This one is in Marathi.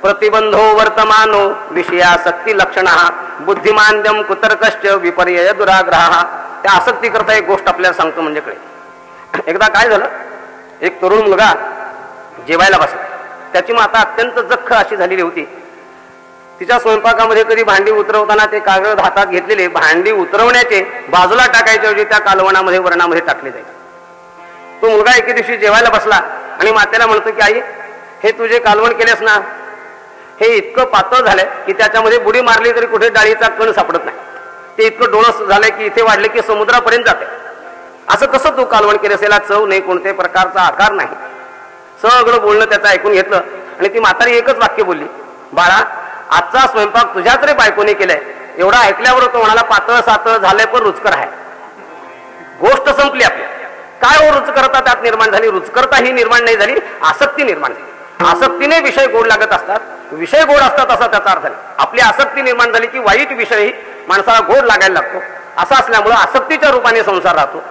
प्रतिबंधो वर्तमानो विषयासक्ती लक्षण बुद्धिमांद्यम कुतर्कश्च विपर्यय दुराग्रह. त्या आसक्ती करता एक गोष्ट आपल्याला सांगतो म्हणजे कळे. एकदा काय झालं, एक तरुण मुलगा जेवायला बसला. त्याची माता अत्यंत जख्ख अशी झालेली होती. तिच्या स्वयंपाकामध्ये कधी भांडी उतरवताना ते कागद हातात घेतलेले भांडी उतरवण्याचे बाजूला टाकायचे ऐवजी त्या कालवणामध्ये वरणामध्ये टाकले जायचे. तो मुलगा एके दिवशी जेवायला बसला आणि मातेला म्हणतो की आई, हे तुझे कालवण केलेस ना, हे इतकं पातळ झालंय की त्याच्यामध्ये बुडी मारली तरी कुठे डाळीचा कण सापडत नाही. ते इतकं डोळस झालंय की इथे वाढले की समुद्रापर्यंत जाते. असं कसं तू कालवण केलं? याला चव नाही, कोणत्याही प्रकारचा आकार नाही. सगळं बोलणं त्याचं ऐकून घेतलं आणि ती म्हातारी एकच वाक्य बोलली, बाळा, आजचा स्वयंपाक तुझ्या तरी बायकोने केलाय. एवढा ऐकल्यावर तो म्हणाला, पातळ सातळ झालंय पण रुचकर आहे. गोष्ट संपली आपली. काय हो रुचकरता त्यात निर्माण झाली? रुचकरता ही निर्माण नाही झाली, आसक्ती निर्माण झाली. आसक्तीने विषय गोड लागत असतात, विषय गोड असतात असा त्याचा अर्थ आहे. आपली आसक्ती निर्माण झाली की वाईट विषयही माणसाला गोड लागायला लागतो. असं असल्यामुळे आसक्तीच्या रूपाने संसार राहतो.